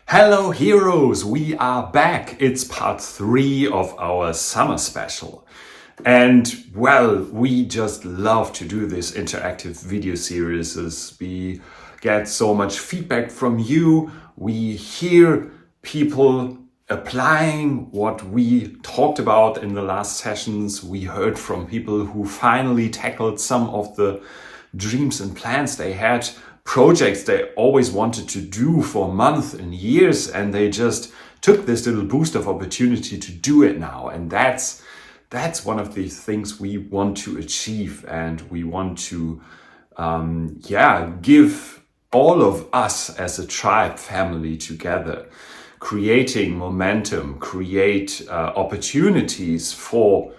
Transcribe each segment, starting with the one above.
Hello heroes, we are back. It's part 3 of our summer special. And well, we just love to do this interactive video series. We get so much feedback from you. We hear people applying what we talked about in the last sessions. We heard from people who finally tackled some of the dreams and plans they had, projects they always wanted to do for months and years, and they just took this little boost of opportunity to do it now. And that's one of the things we want to achieve, and we want to give all of us as a tribe family together, creating momentum, create opportunities for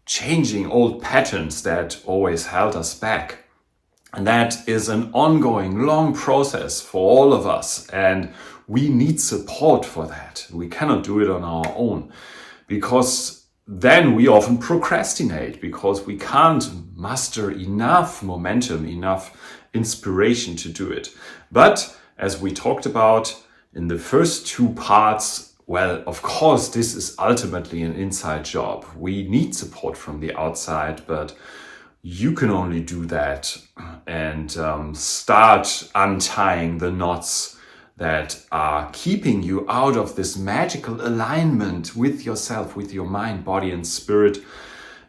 changing old patterns that always held us back. And that is an ongoing, long process for all of us. And we need support for that. We cannot do it on our own, because then we often procrastinate because we can't muster enough momentum, enough inspiration to do it. But as we talked about in the first 2 parts, well, of course, this is ultimately an inside job. We need support from the outside, but you can only do that and start untying the knots that are keeping you out of this magical alignment with yourself, with your mind, body, and spirit,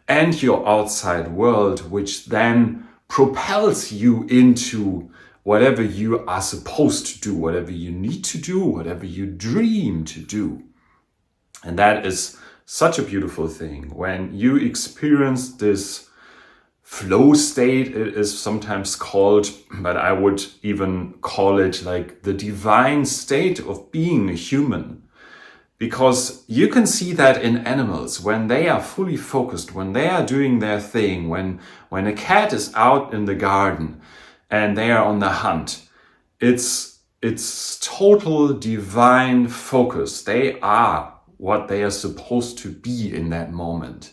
and your outside world, which then propels you into whatever you are supposed to do, whatever you need to do, whatever you dream to do. And that is such a beautiful thing. When you experience this flow state, it is sometimes called, but I would even call it like the divine state of being a human. Because you can see that in animals, when they are fully focused, when they are doing their thing, when a cat is out in the garden and they are on the hunt, it's total divine focus. They are what they are supposed to be in that moment.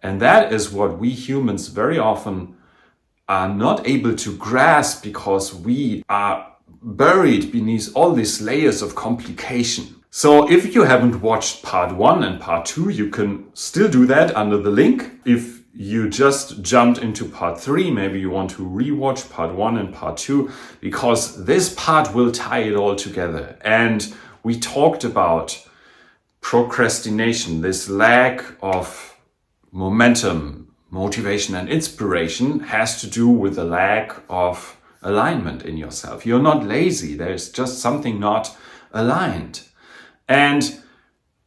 And that is what we humans very often are not able to grasp, because we are buried beneath all these layers of complication. So if you haven't watched part 1 and part 2, you can still do that under the link. If you just jumped into part 3, maybe you want to rewatch part 1 and part 2, because this part will tie it all together. And we talked about procrastination, this lack of momentum, motivation, and inspiration has to do with a lack of alignment in yourself. You're not lazy. There's just something not aligned. And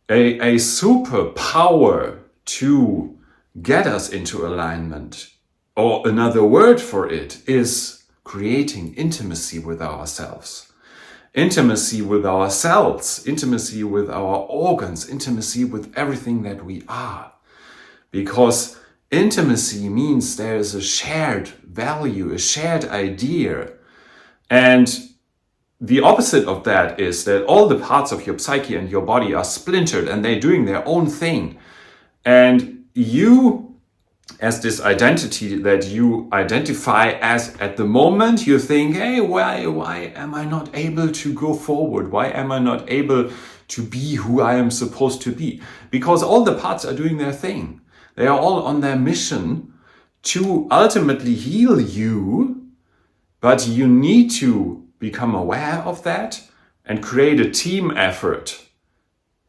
a superpower to get us into alignment, or another word for it, is creating intimacy with ourselves. Intimacy with our cells, intimacy with our organs, intimacy with everything that we are. Because intimacy means there is a shared value, a shared idea. And the opposite of that is that all the parts of your psyche and your body are splintered and they're doing their own thing. And you, as this identity that you identify as at the moment, you think, hey, why am I not able to go forward? Why am I not able to be who I am supposed to be? Because all the parts are doing their thing. They are all on their mission to ultimately heal you, but you need to become aware of that and create a team effort.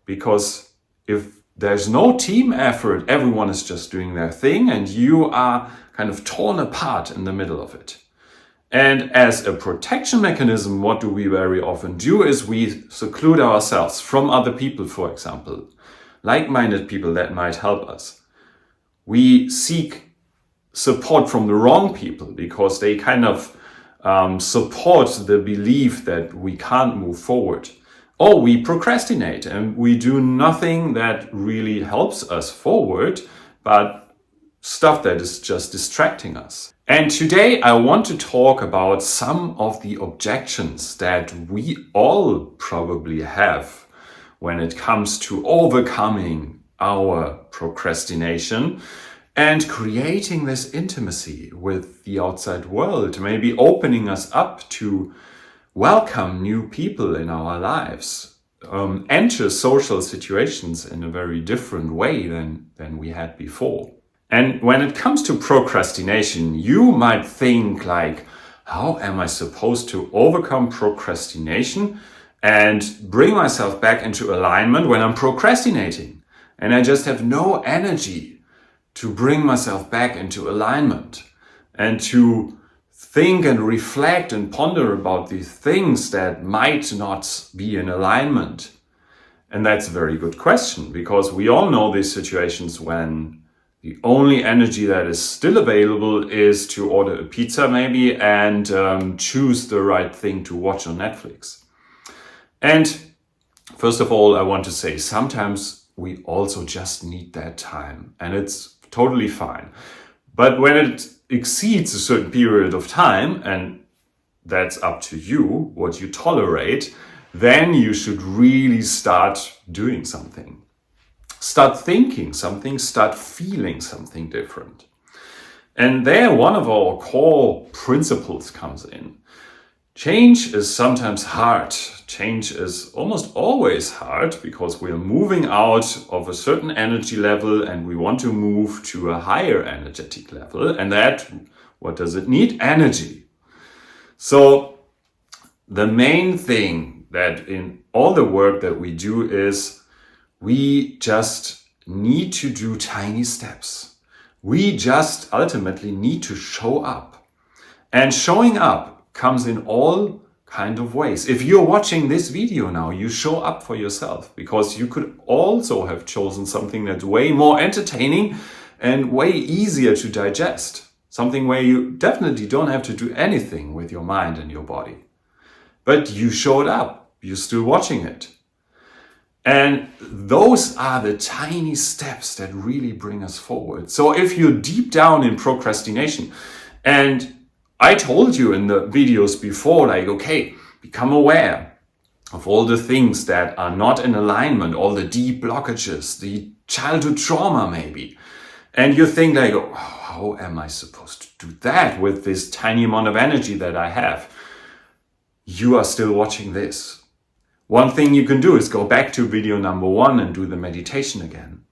Because if there's no team effort, everyone is just doing their thing and you are kind of torn apart in the middle of it. And as a protection mechanism, what do we very often do is we seclude ourselves from other people, for example, like-minded people that might help us. We seek support from the wrong people because they kind of support the belief that we can't move forward. Or we procrastinate and we do nothing that really helps us forward, but stuff that is just distracting us. And today I want to talk about some of the objections that we all probably have when it comes to overcoming our procrastination and creating this intimacy with the outside world, maybe opening us up to welcome new people in our lives, enter social situations in a very different way than we had before. And when it comes to procrastination, you might think like, how am I supposed to overcome procrastination and bring myself back into alignment when I'm procrastinating? And I just have no energy to bring myself back into alignment and to think and reflect and ponder about the things that might not be in alignment. And that's a very good question, because we all know these situations when the only energy that is still available is to order a pizza maybe and choose the right thing to watch on Netflix. And first of all, I want to say sometimes we also just need that time, and it's totally fine. But when it exceeds a certain period of time, and that's up to you, what you tolerate, then you should really start doing something. Start thinking something, start feeling something different. And there, one of our core principles comes in. Change is sometimes hard. Change is almost always hard because we're moving out of a certain energy level and we want to move to a higher energetic level. And that, what does it need? Energy. So the main thing that in all the work that we do is we just need to do tiny steps. We just ultimately need to show up. And showing up comes in all kind of ways. If you're watching this video now, you show up for yourself, because you could also have chosen something that's way more entertaining and way easier to digest. Something where you definitely don't have to do anything with your mind and your body. But you showed up. You're still watching it. And those are the tiny steps that really bring us forward. So if you're deep down in procrastination, and I told you in the videos before, like, okay, become aware of all the things that are not in alignment, all the deep blockages, the childhood trauma maybe. And you think like, oh, how am I supposed to do that with this tiny amount of energy that I have? You are still watching this. One thing you can do is go back to video number 1 and do the meditation again.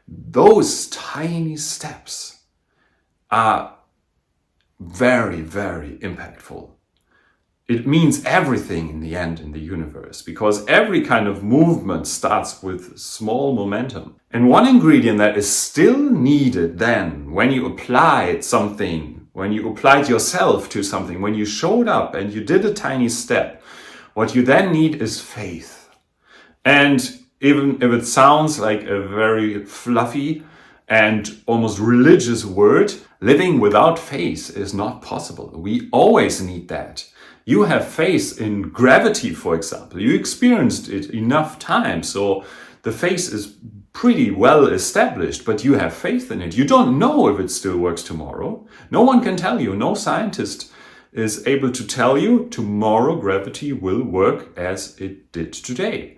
Those tiny steps are very, very impactful. It means everything in the end in the universe, because every kind of movement starts with small momentum. And one ingredient that is still needed then, when you applied something, when you applied yourself to something, when you showed up and you did a tiny step, what you then need is faith. And even if it sounds like a very fluffy and almost religious word, living without faith is not possible. We always need that. You have faith in gravity, for example. You experienced it enough times, so the faith is pretty well established, but you have faith in it. You don't know if it still works tomorrow. No one can tell you. No scientist is able to tell you tomorrow gravity will work as it did today.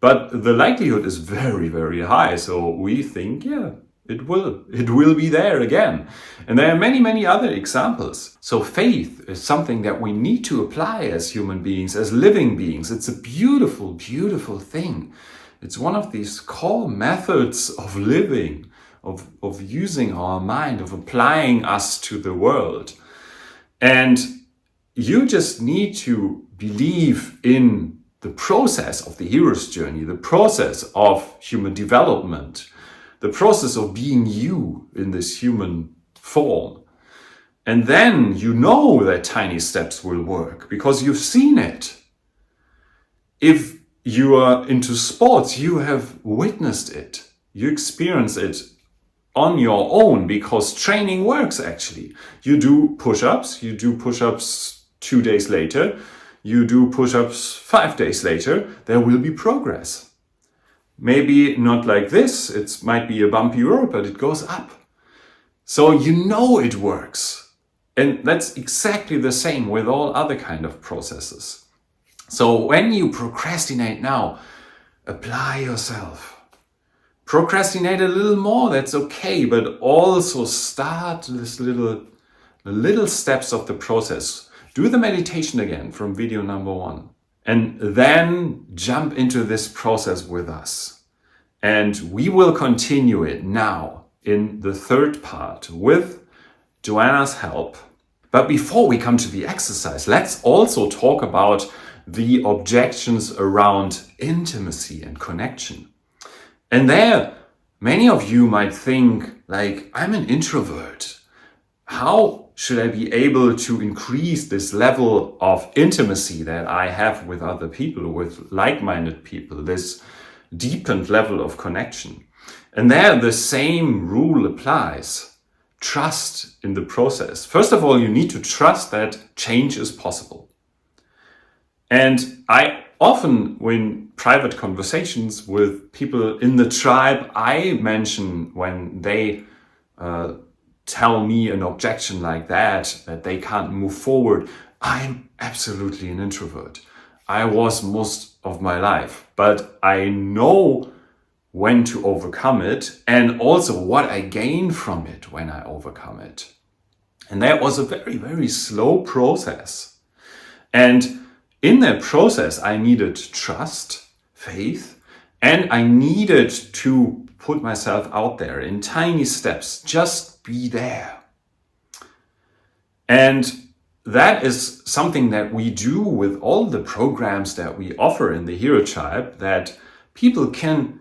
But the likelihood is very, very high. So we think, yeah, it will be there again. And there are many, many other examples. So faith is something that we need to apply as human beings, as living beings. It's a beautiful, beautiful thing. It's one of these core methods of living, of using our mind, of applying us to the world. And you just need to believe in the process of the hero's journey, the process of human development, the process of being you in this human form. And then you know that tiny steps will work because you've seen it. If you are into sports, you have witnessed it. You experience it on your own because training works actually. You do push-ups 2 days later, you do push-ups 5 days later, there will be progress. Maybe not like this, it might be a bumpy road, but it goes up. So you know it works. And that's exactly the same with all other kind of processes. So when you procrastinate now, apply yourself. Procrastinate a little more, that's okay, but also start this little steps of the process. Do the meditation again from video number 1. and then jump into this process with us. And we will continue it now in the third part with Joanna's help. But before we come to the exercise, let's also talk about the objections around intimacy and connection. And there, many of you might think, like, I'm an introvert. How should I be able to increase this level of intimacy that I have with other people, with like-minded people, this deepened level of connection? And there, the same rule applies. Trust in the process. First of all, you need to trust that change is possible. And I often, in private conversations with people in the tribe, I mention when they tell me an objection like that they can't move forward, I'm absolutely an introvert. I was most of my life, but I know when to overcome it and also what I gain from it when I overcome it. And that was a very, very slow process. And in that process, I needed trust, faith, and I needed to put myself out there in tiny steps, just be there. And that is something that we do with all the programs that we offer in the Hero Tribe, that people can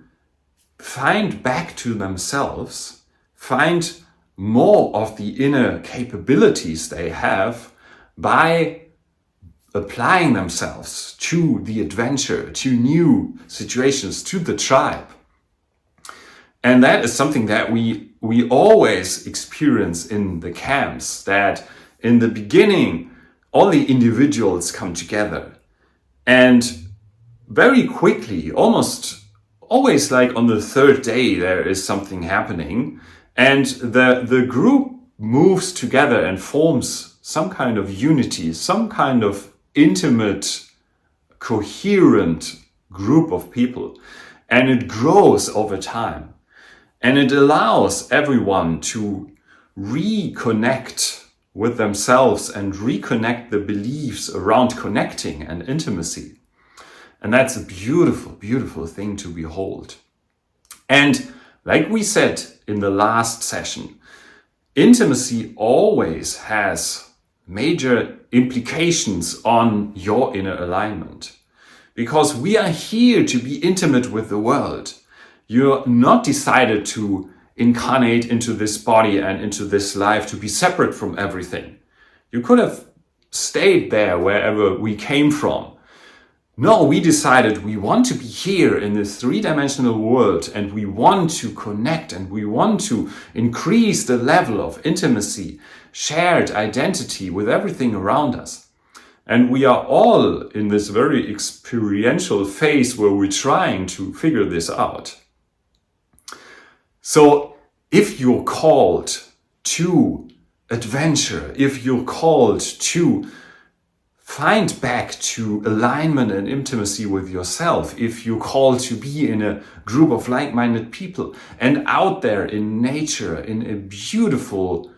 find back to themselves, find more of the inner capabilities they have by applying themselves to the adventure, to new situations, to the tribe. And that is something that we always experience in the camps, that in the beginning, all the individuals come together. And very quickly, almost always like on the third day, there is something happening. And the group moves together and forms some kind of unity, some kind of intimate, coherent group of people. And it grows over time. And it allows everyone to reconnect with themselves and reconnect the beliefs around connecting and intimacy. And that's a beautiful, beautiful thing to behold. And like we said in the last session, intimacy always has major implications on your inner alignment. Because we are here to be intimate with the world. You're not decided to incarnate into this body and into this life to be separate from everything. You could have stayed there wherever we came from. No, we decided we want to be here in this three-dimensional world, and we want to connect, and we want to increase the level of intimacy, shared identity with everything around us. And we are all in this very experiential phase where we're trying to figure this out. So if you're called to adventure, if you're called to find back to alignment and intimacy with yourself, if you're called to be in a group of like-minded people and out there in nature, in a beautiful,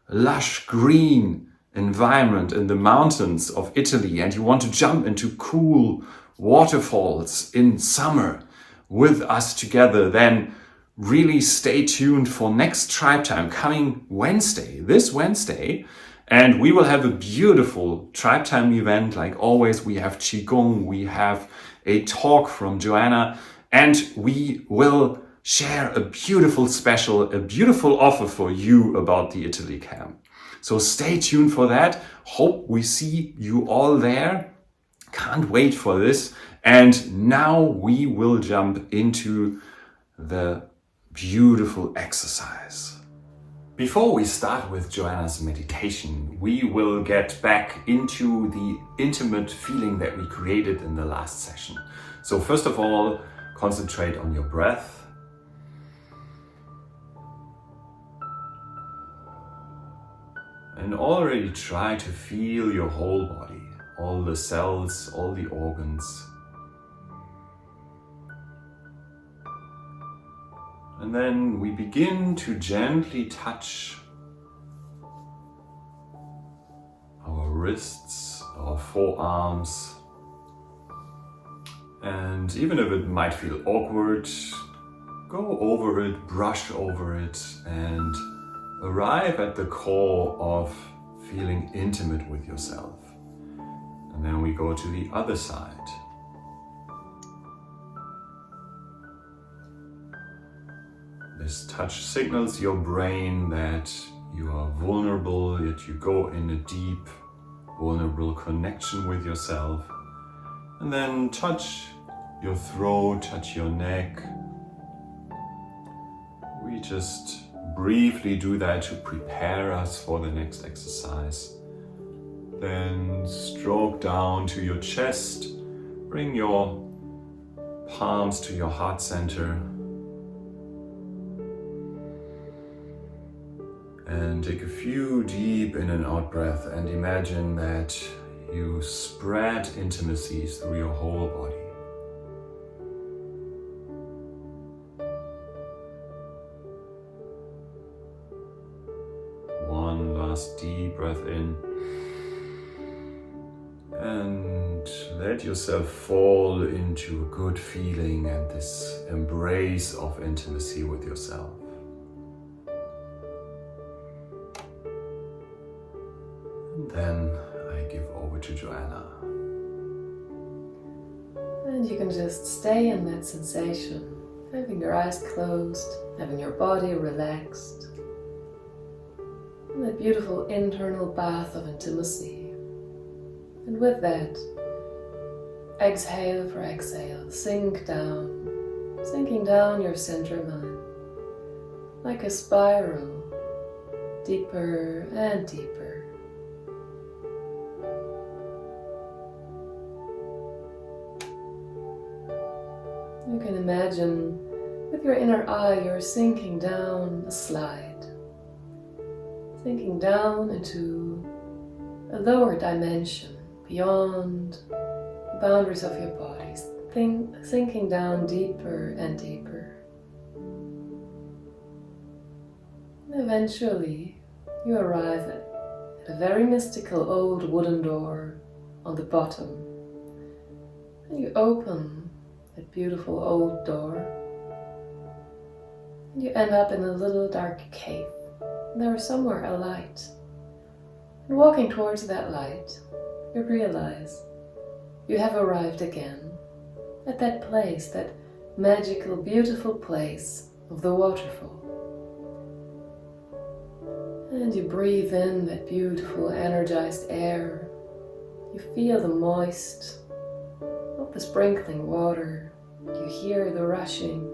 lush green environment in the mountains of Italy, and you want to jump into cool waterfalls in summer with us together, then really stay tuned for next Tribe Time coming Wednesday, this Wednesday. And we will have a beautiful Tribe Time event. Like always, we have Qigong, we have a talk from Joanna, and we will share a beautiful special, a beautiful offer for you about the Italy camp. So stay tuned for that. Hope we see you all there. Can't wait for this. And now we will jump into the beautiful exercise. Before we start with Joanna's meditation, we will get back into the intimate feeling that we created in the last session. So first of all, concentrate on your breath. And already try to feel your whole body, all the cells, all the organs. And then we begin to gently touch our wrists, our forearms, And even if it might feel awkward, go over it, brush over it, and arrive at the core of feeling intimate with yourself. And then we go to the other side. This touch signals your brain that you are vulnerable, yet you go in a deep, vulnerable connection with yourself. And then touch your throat, touch your neck. We just briefly do that to prepare us for the next exercise. Then stroke down to your chest. Bring your palms to your heart center. And take a few deep in and out breaths and imagine that you spread intimacies through your whole body. One last deep breath in. And let yourself fall into a good feeling and this embrace of intimacy with yourself. And then I give over to Joanna. And you can just stay in that sensation, having your eyes closed, having your body relaxed. And that beautiful internal bath of intimacy. And with that, exhale for exhale, sinking down your center line, like a spiral, deeper and deeper. You can imagine with your inner eye you're sinking down a slide, sinking down into a lower dimension beyond the boundaries of your body, sinking down deeper and deeper. And eventually you arrive at a very mystical old wooden door on the bottom. And you open that beautiful old door and you end up in a little dark cave. And there is somewhere a light. And walking towards that light, you realize you have arrived again at that place, that magical, beautiful place of the waterfall. And you breathe in that beautiful, energized air. You feel the moist of the sprinkling water. You hear the rushing.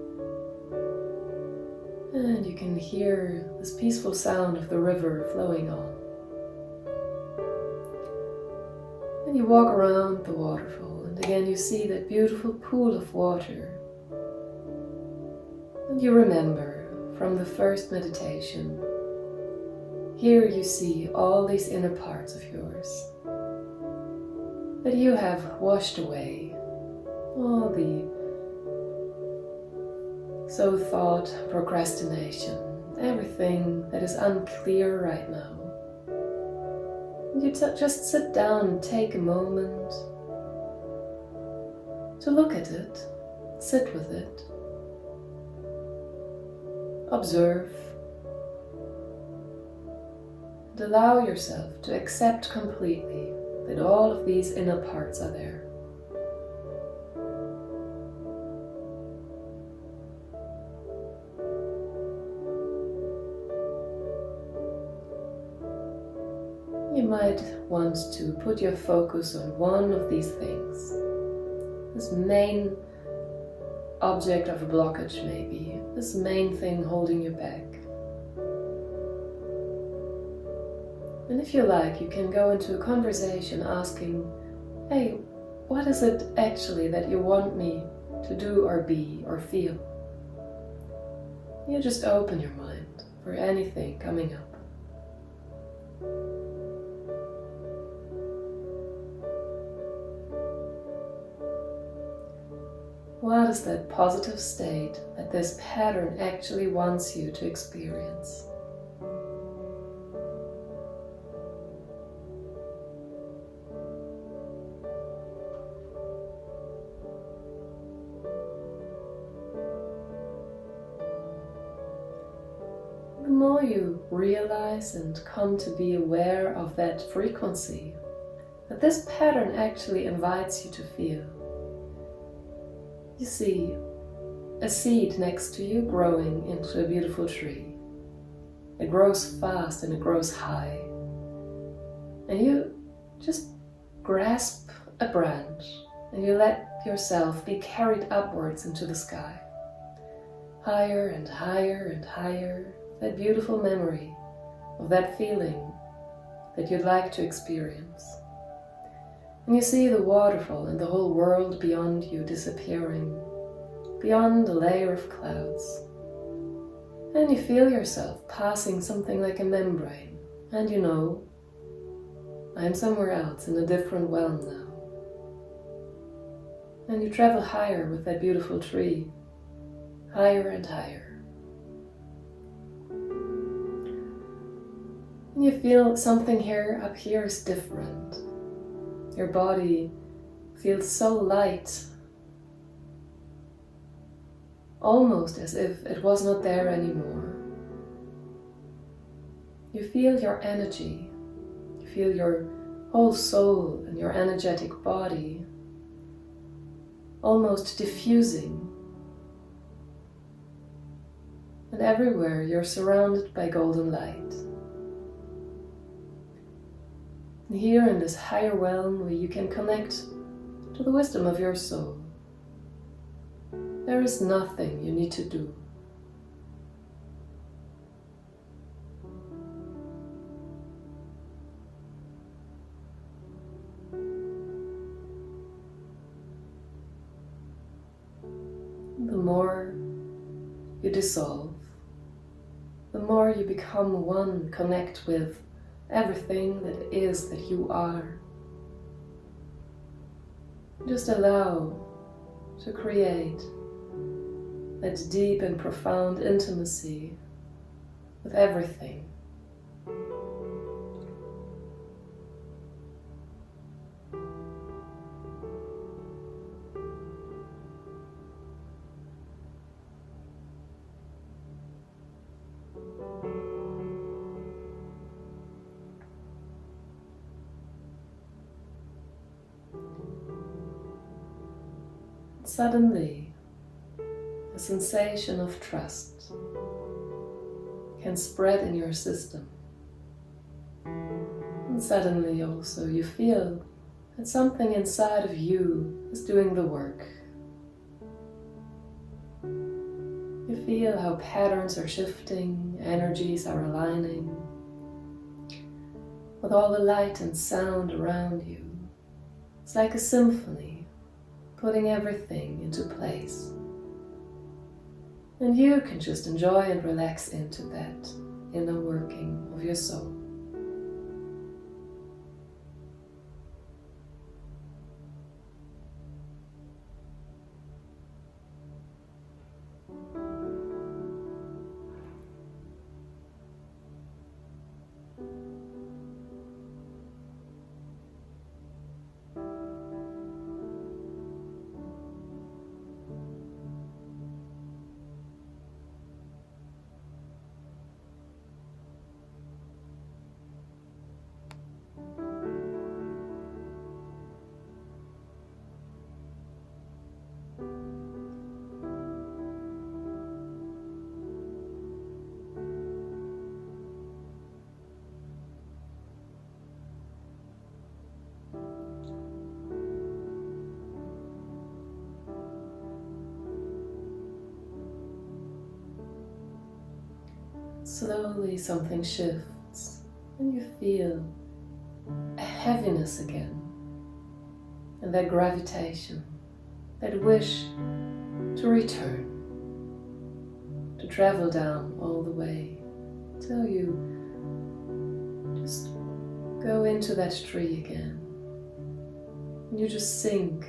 And you can hear this peaceful sound of the river flowing on. And you walk around the waterfall, and again you see that beautiful pool of water. And you remember from the first meditation, here you see all these inner parts of yours that you have washed away, all the so-thought procrastination, everything that is unclear right now. You just sit down and take a moment to look at it, sit with it, observe, and allow yourself to accept completely that all of these inner parts are there. You might want to put your focus on one of these things. This main object of a blockage maybe, this main thing holding you back. And if you like, you can go into a conversation asking, hey, what is it actually that you want me to do or be or feel? You just open your mind for anything coming up. What is that positive state that this pattern actually wants you to experience? more you realize and come to be aware of that frequency that this pattern actually invites you to feel. You see a seed next to you growing into a beautiful tree. It grows fast and it grows high. And you just grasp a branch and you let yourself be carried upwards into the sky. Higher and higher and higher. That beautiful memory of that feeling that you'd like to experience. And you see the waterfall and the whole world beyond you disappearing, beyond a layer of clouds. And you feel yourself passing something like a membrane, and you know, I'm somewhere else in a different realm now. And you travel higher with that beautiful tree, higher and higher. And you feel something here up here is different. Your body feels so light, almost as if it was not there anymore. You feel your energy, you feel your whole soul and your energetic body almost diffusing. And everywhere you're surrounded by golden light. And here in this higher realm where you can connect to the wisdom of your soul, there is nothing you need to do. The more you dissolve, the more you become one, connect with everything that it is that you are. Just allow to create that deep and profound intimacy with everything. Suddenly, a sensation of trust can spread in your system. And suddenly also you feel that something inside of you is doing the work. You feel how patterns are shifting, energies are aligning, with all the light and sound around you. It's like a symphony, putting everything into place. And you can just enjoy and relax into that inner working of your soul. Slowly something shifts and you feel a heaviness again, and that gravitation, that wish to return, to travel down all the way till you just go into that tree again. And you just sink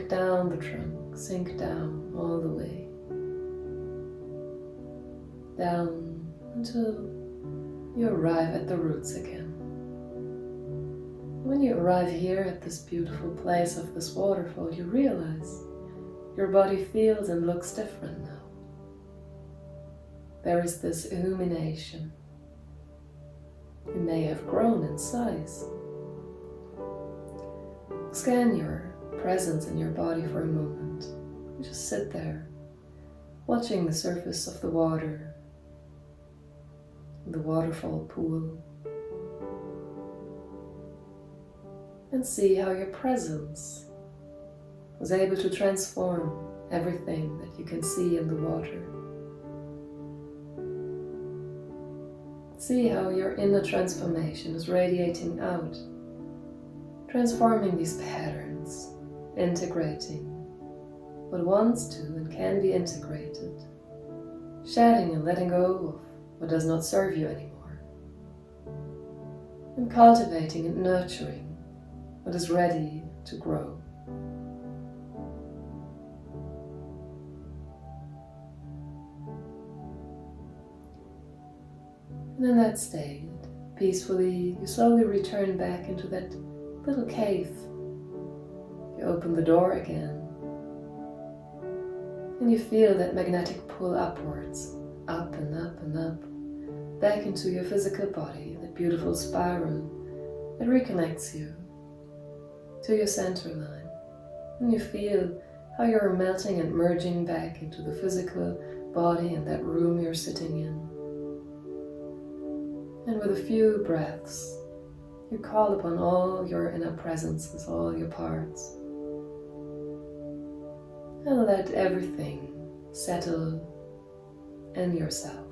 down the trunk, sink down all the way, down until you arrive at the roots again. When you arrive here at this beautiful place of this waterfall, you realize your body feels and looks different now. there is this illumination. You may have grown in size. Scan your presence in your body for a moment. You just sit there, watching the surface of the water, the waterfall pool, and see how your presence was able to transform everything that you can see in the water. See how your inner transformation is radiating out, transforming these patterns, integrating what wants to and can be integrated, shedding and letting go of what does not serve you anymore, and cultivating and nurturing what is ready to grow. And in that state, peacefully, you slowly return back into that little cave. You open the door again, and you feel that magnetic pull upwards, up and up and up, back into your physical body, that beautiful spiral that reconnects you to your center line. And you feel how you're melting and merging back into the physical body in that room you're sitting in. And with a few breaths, you call upon all your inner presences, all your parts, and let everything settle in yourself.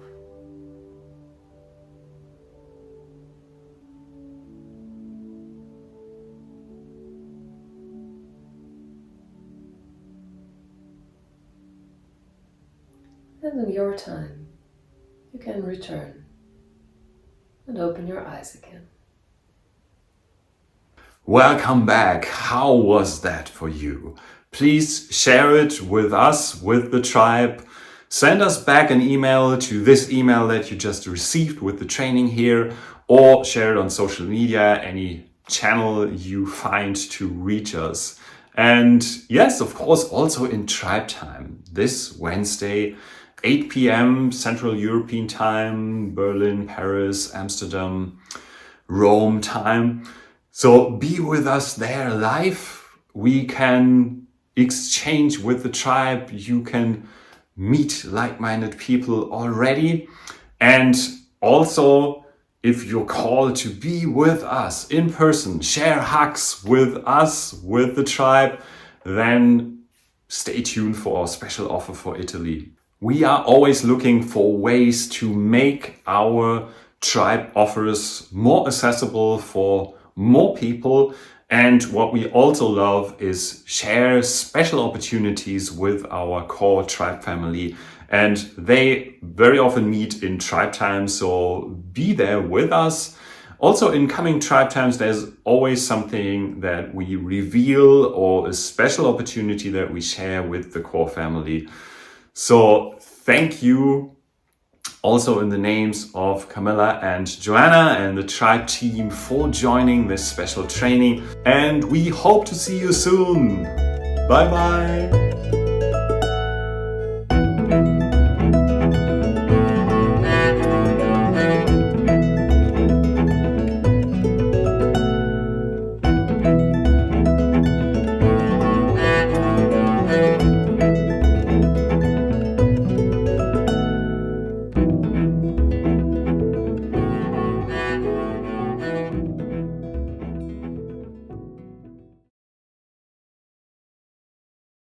And in your time, you can return and open your eyes again. Welcome back. How was that for you? Please share it with us, with the tribe. Send us back an email to this email that you just received with the training here, or share it on social media, any channel you find to reach us. And yes, of course, also in tribe time this Wednesday, 8 p.m. Central European time, Berlin, Paris, Amsterdam, Rome time. So be with us there live. We can exchange with the tribe. You can meet like-minded people already. And also, if you're called to be with us in person, share hugs with us, with the tribe, then stay tuned for our special offer for Italy. We are always looking for ways to make our tribe offers more accessible for more people. And what we also love is share special opportunities with our core tribe family. And they very often meet in tribe time, so be there with us. Also in coming tribe times, there's always something that we reveal or a special opportunity that we share with the core family. So thank you also in the names of Camilla and Joanna and the tribe team for joining this special training. And we hope to see you soon. Bye bye.